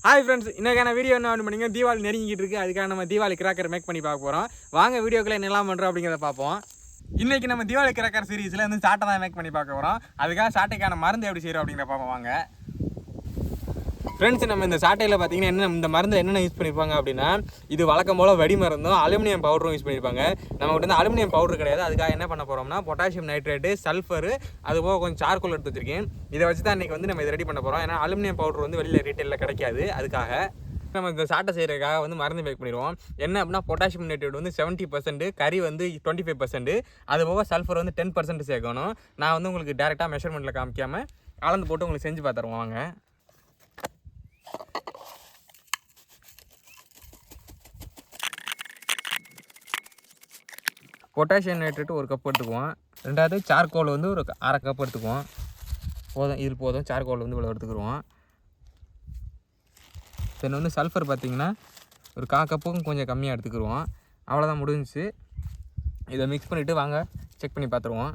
Hi friends, இன்றைக்கான video என்ன பண்ணிங்க, தீபாவளி நெருங்கிட்டு இருக்குது. அதுக்காக நம்ம தீபாவளி கிராக்கர் மேக் பண்ணி பார்க்க போகிறோம். வாங்க வீடியோக்குள்ளே என்னெல்லாம் பண்ணுறோம் அப்படிங்கிறத பார்ப்போம். இன்றைக்கி நம்ம தீபாவளி கிராக்கர் சீரீஸில் வந்து சாட்டை தான் மேக் பண்ணி பார்க்க போகிறோம். அதுக்காக சாட்டைக்கான மருந்து எப்படி செய்கிறோம் அப்படிங்கிற பார்ப்போம். வாங்க ஃப்ரெண்ட்ஸ், நம்ம இந்த சாட்டையில் பார்த்தீங்கன்னா இந்த மருந்து என்னென்ன யூஸ் பண்ணியிருப்பாங்க அப்படின்னா, இது வழக்கம் போல் வெடி மருந்தும் அலுமினியம் பவுடரும் யூஸ் பண்ணியிருப்பாங்க. நமக்கு வந்து அலுமினியம் பவுடர் கிடையாது. அதுக்காக என்ன பண்ண போகிறோம்னா, பொட்டாசியம் நைட்ரேட்டு, சல்ஃபரு, அதுபோக கொஞ்சம் சார்கோல் எடுத்து வச்சிருக்கேன். இதை வச்சு தான் இன்றைக்கி வந்து நம்ம இதை ரெடி பண்ண போகிறோம். ஏன்னா அலுமினியம் பவுடர் வந்து வெளியில் ரீட்டெயிலில் கிடைக்காது. அதுக்காக நம்ம இந்த சாட்டை செய்கிறதுக்காக வந்து மருந்து மேக் பண்ணிடுவோம். என்ன அப்படின்னா, பொட்டாசியம் நைட்ரேட் வந்து 70%, கறி வந்து 25%, அதுபோக சல்ஃபர் வந்து 10% சேர்க்கணும். நான் வந்து உங்களுக்கு டேரெக்டாக மெஷர்மெண்ட்டில் காமிக்காமல் கலந்து போட்டு உங்களுக்கு செஞ்சு பார்த்துருவோம். வாங்க. பொட்டாசியம் நைட்ரேட் 1 கப் எடுத்துக்குவோம். ரெண்டாவது சார்கோல் வந்து ஒரு 1/2 கப் எடுத்துக்குவோம். போதும், இது போதும். சார்கோல் வந்து இவ்வளோ எடுத்துக்கிடுவோம். தென் வந்து சல்ஃபர் பார்த்திங்கன்னா ஒரு 1/4 கப்புக்கும் கொஞ்சம் கம்மியாக எடுத்துக்கிடுவோம். அவ்வளோதான், முடிஞ்சிச்சு. இதை மிக்ஸ் பண்ணிவிட்டு வாங்க செக் பண்ணி பார்த்துருவோம்.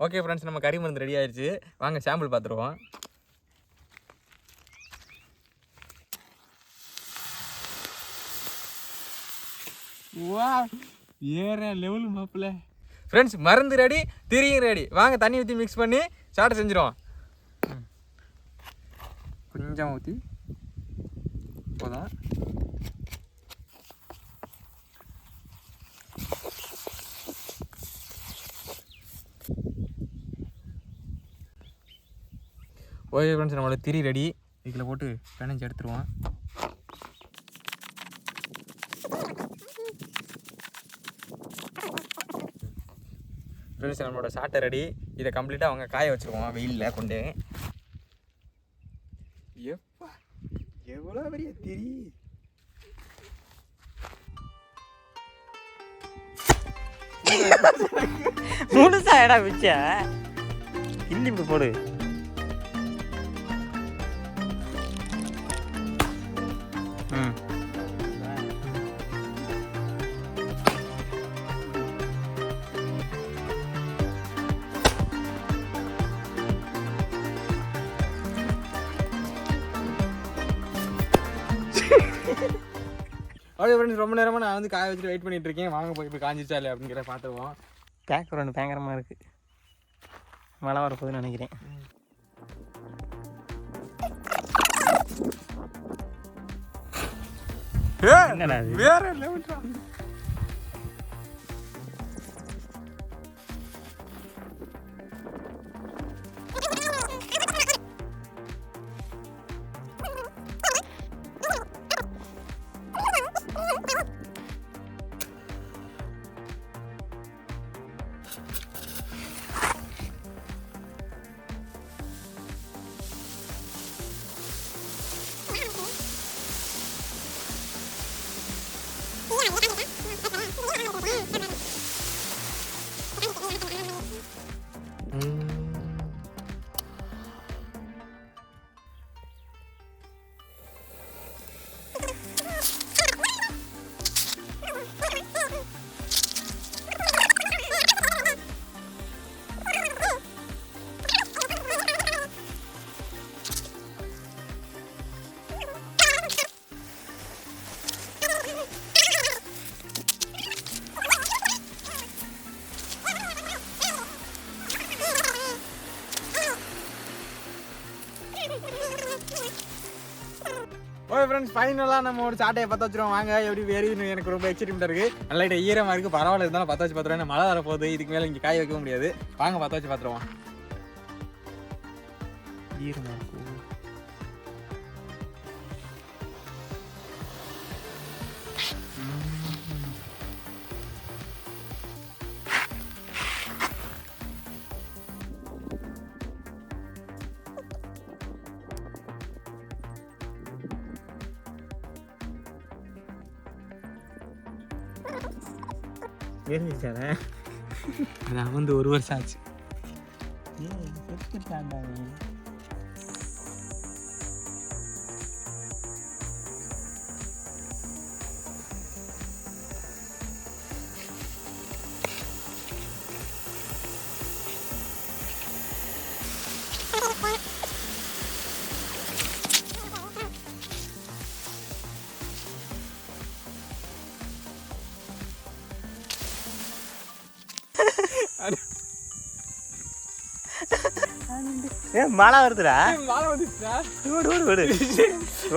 ஓகே ஃப்ரெண்ட்ஸ், நம்ம கறி மருந்து ரெடி ஆயிடுச்சு. வாங்க சாம்பிள் பார்த்துருவோம். வா, ஏற லெவல் மாப்பிள்ள. ஃப்ரெண்ட்ஸ், மருந்து ரெடி, திரியும் ரெடி. வாங்க தண்ணி ஊற்றி மிக்ஸ் பண்ணி சாட்டை செஞ்சிடும். கொஞ்சம் ஊற்றி போதும். ஓகே ஃப்ரெண்ட்ஸ், நம்மளோட திரி ரெடி. இதில் போட்டு பிணைஞ்சு எடுத்துருவோம். ஃப்ரெண்ட்ஸ், நம்மளோட சாட்டை ரெடி. இதை கம்ப்ளீட்டாக அவங்க காய வச்சுருவோம் வெயிலில் கொண்டு. எப்பா எவ்வளோ பெரிய திரி! முழுசா எடா வச்ச இல்லி இப்படி போடு. ஓகே ஃப்ரெண்ட்ஸ், ரொம்ப நேரமாக நான் வந்து காய வச்சுட்டு வெயிட் பண்ணிட்டு இருக்கேன். வாங்க போய் இப்போ காஞ்சிச்சா இல்லை அப்படிங்கிற பார்த்துருவோம். பேக்கர் ஒன்று பயங்கரமாக இருக்குது. மழை வரப்போகுதுன்னு நினைக்கிறேன். வேற லெவல்டா. ஓகே ஃப்ரெண்ட்ஸ், ஃபைனலாக நம்ம ஒரு சாட்டையை பற்ற வச்சுருவோம். வாங்க எப்படி வேறுன்னு எனக்கு ரொம்ப எக்ஸைட்மெண்ட்டாக இருக்குது. நல்லா ஈரமாக இருக்குது, பரவாயில்ல. இருந்தாலும் பற்ற வச்சு பார்த்துருவோம். மழை வர போகுது, இதுக்கு மேலே இங்கே காய வைக்க முடியாது. வாங்க பற்ற வச்சு பார்த்துருவோம். ஈரமாக இருக்கும். நான் வந்து 1 வருஷம் ஆச்சு. ஏன் மழை வருதுடா? மழை வந்துச்சுடா. ஓடு ஓடு ஓடு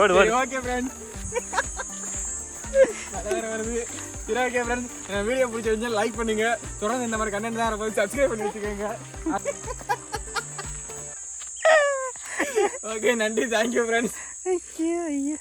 ஓடு ஓடு. ஓகே ஃப்ரெண்ட்ஸ், வேற வருது. சரி ஓகே ஃப்ரெண்ட்ஸ், வீடியோ பிடிச்சிருந்தா லைக் பண்ணுங்க. தொடர்ந்து இந்த மாதிரி கண்டென்ட் தான் போய் சப்ஸ்கிரைப் பண்ணி வச்சுக்கோங்க. ஓகே, நன்றி, தேங்க்யூ ஃப்ரெண்ட்ஸ். ஐயோ ஐயோ.